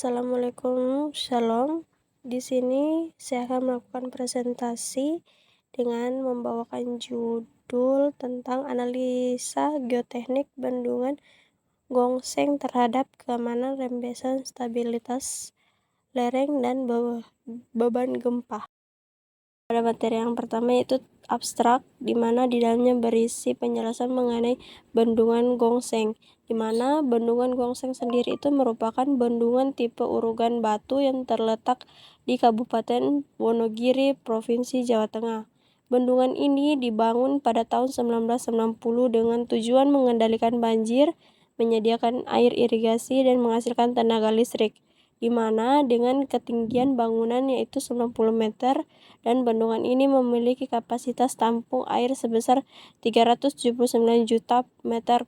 Assalamualaikum, Shalom. Di sini saya akan melakukan presentasi dengan membawakan judul tentang analisa geoteknik bendungan Gongseng terhadap keamanan rembesan stabilitas lereng dan beban gempa. Pada materi yang pertama yaitu abstrak, di mana di dalamnya berisi penjelasan mengenai bendungan Gongseng, di mana bendungan Gongseng sendiri itu merupakan bendungan tipe urugan batu yang terletak di Kabupaten Wonogiri, Provinsi Jawa Tengah. Bendungan ini dibangun pada tahun 1990 dengan tujuan mengendalikan banjir, menyediakan air irigasi, dan menghasilkan tenaga listrik, di mana dengan ketinggian bangunan yaitu 90 meter, dan bendungan ini memiliki kapasitas tampung air sebesar 379 juta meter.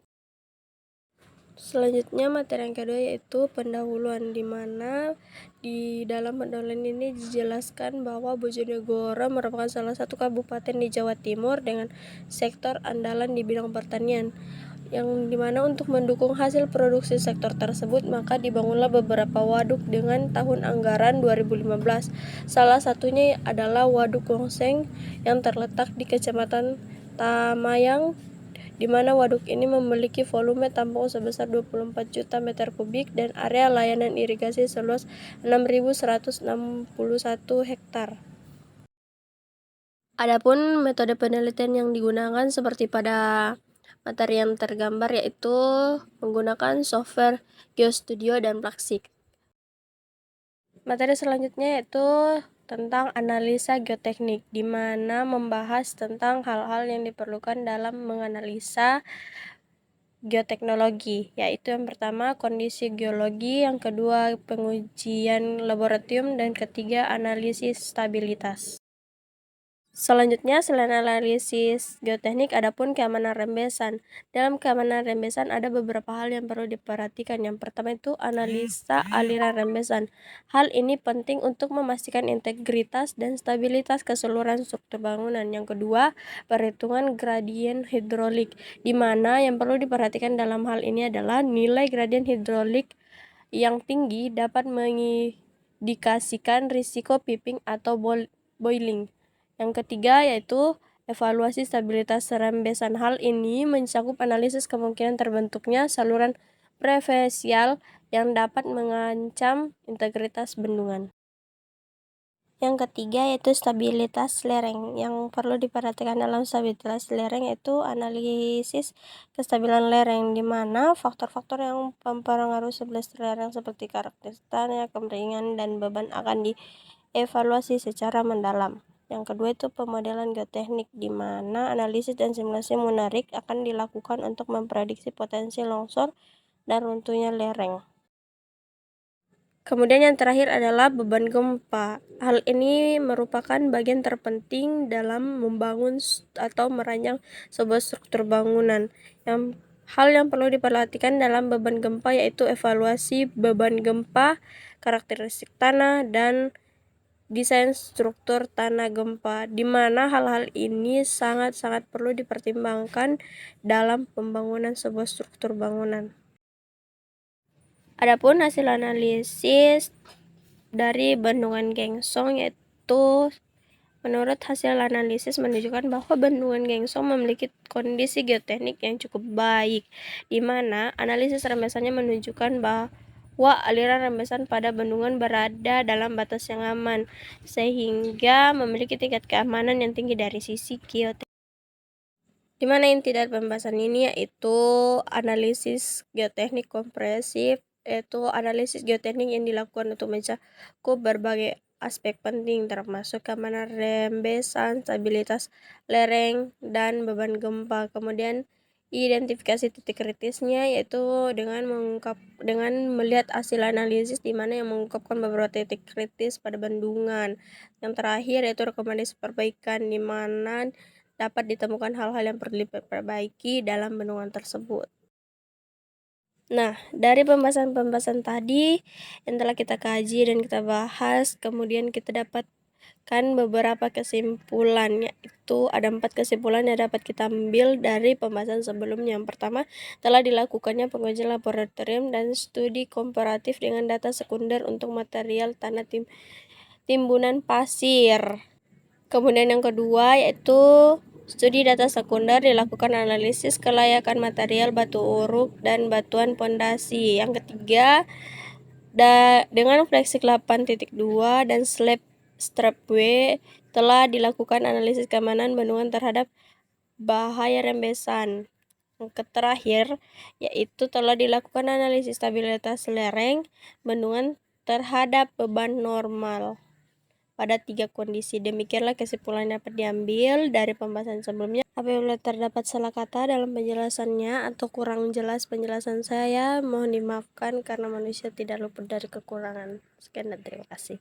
Selanjutnya materi yang kedua yaitu pendahuluan, di mana di dalam pendahuluan ini dijelaskan bahwa Bojonegoro merupakan salah satu kabupaten di Jawa Timur dengan sektor andalan di bidang pertanian, yang dimana untuk mendukung hasil produksi sektor tersebut maka dibangunlah beberapa waduk dengan tahun anggaran 2015. Salah satunya adalah Waduk Gongseng yang terletak di Kecamatan Tamayang, di mana waduk ini memiliki volume tampung sebesar 24 juta meter kubik dan area layanan irigasi seluas 6.161 hektar. Adapun metode penelitian yang digunakan seperti pada materi yang tergambar yaitu menggunakan software GeoStudio dan Plaxik. Materi selanjutnya yaitu tentang analisa geoteknik, di mana membahas tentang hal-hal yang diperlukan dalam menganalisa geoteknologi, yaitu yang pertama kondisi geologi, yang kedua pengujian laboratorium, dan ketiga analisis stabilitas. Selanjutnya, selain analisis geoteknik, adapun keamanan rembesan. Dalam keamanan rembesan ada beberapa hal yang perlu diperhatikan. Yang pertama itu analisa aliran rembesan. Hal ini penting untuk memastikan integritas dan stabilitas keseluruhan struktur bangunan. Yang kedua, perhitungan gradien hidrolik, di mana yang perlu diperhatikan dalam hal ini adalah nilai gradien hidrolik yang tinggi dapat mengindikasikan risiko piping atau boiling. Yang ketiga yaitu evaluasi stabilitas rembesan. Hal ini mencakup analisis kemungkinan terbentuknya saluran prefesial yang dapat mengancam integritas bendungan. Yang ketiga yaitu stabilitas lereng. Yang perlu diperhatikan dalam stabilitas lereng yaitu analisis kestabilan lereng, di mana faktor-faktor yang mempengaruhi stabilitas lereng seperti karakteristik tanah, kemiringan, dan beban akan dievaluasi secara mendalam. Yang kedua itu pemodelan geoteknik, di mana analisis dan simulasi menarik akan dilakukan untuk memprediksi potensi longsor dan runtuhnya lereng. Kemudian yang terakhir adalah beban gempa. Hal ini merupakan bagian terpenting dalam membangun atau merancang sebuah struktur bangunan. Hal yang perlu diperhatikan dalam beban gempa yaitu evaluasi beban gempa, karakteristik tanah, dan desain struktur tanah gempa, di mana hal-hal ini sangat-sangat perlu dipertimbangkan dalam pembangunan sebuah struktur bangunan. Adapun hasil analisis dari bendungan Gongseng yaitu menurut hasil analisis menunjukkan bahwa bendungan Gongseng memiliki kondisi geoteknik yang cukup baik, di mana analisis rembesannya menunjukkan bahwa aliran rembesan pada bendungan berada dalam batas yang aman, sehingga memiliki tingkat keamanan yang tinggi dari sisi geoteknik. Di mana inti dari pembahasan ini yaitu analisis geoteknik kompresif, yaitu analisis geoteknik yang dilakukan untuk mencakup berbagai aspek penting termasuk keamanan rembesan, stabilitas lereng, dan beban gempa. Kemudian identifikasi titik kritisnya yaitu dengan melihat hasil analisis, di mana yang mengungkapkan beberapa titik kritis pada bendungan. Yang terakhir yaitu rekomendasi perbaikan, di mana dapat ditemukan hal-hal yang perlu diperbaiki dalam bendungan tersebut. Nah, dari pembahasan-pembahasan tadi yang telah kita kaji dan kita bahas, kemudian kita dapat beberapa kesimpulan, yaitu ada 4 kesimpulan yang dapat kita ambil dari pembahasan sebelumnya. Yang pertama, telah dilakukannya pengujian laboratorium dan studi komparatif dengan data sekunder untuk material tanah timbunan pasir. Kemudian yang kedua yaitu studi data sekunder, dilakukan analisis kelayakan material batu uruk dan batuan pondasi. Yang ketiga, dengan fleksi 8.2 dan slab strapway telah dilakukan analisis keamanan bendungan terhadap bahaya rembesan. Yang terakhir yaitu telah dilakukan analisis stabilitas lereng bendungan terhadap beban normal pada 3 kondisi. Demikianlah kesimpulan yang dapat diambil dari pembahasan sebelumnya. Apabila terdapat salah kata dalam penjelasannya atau kurang jelas penjelasan saya, mohon dimaafkan karena manusia tidak luput dari kekurangan. Sekian dan terima kasih.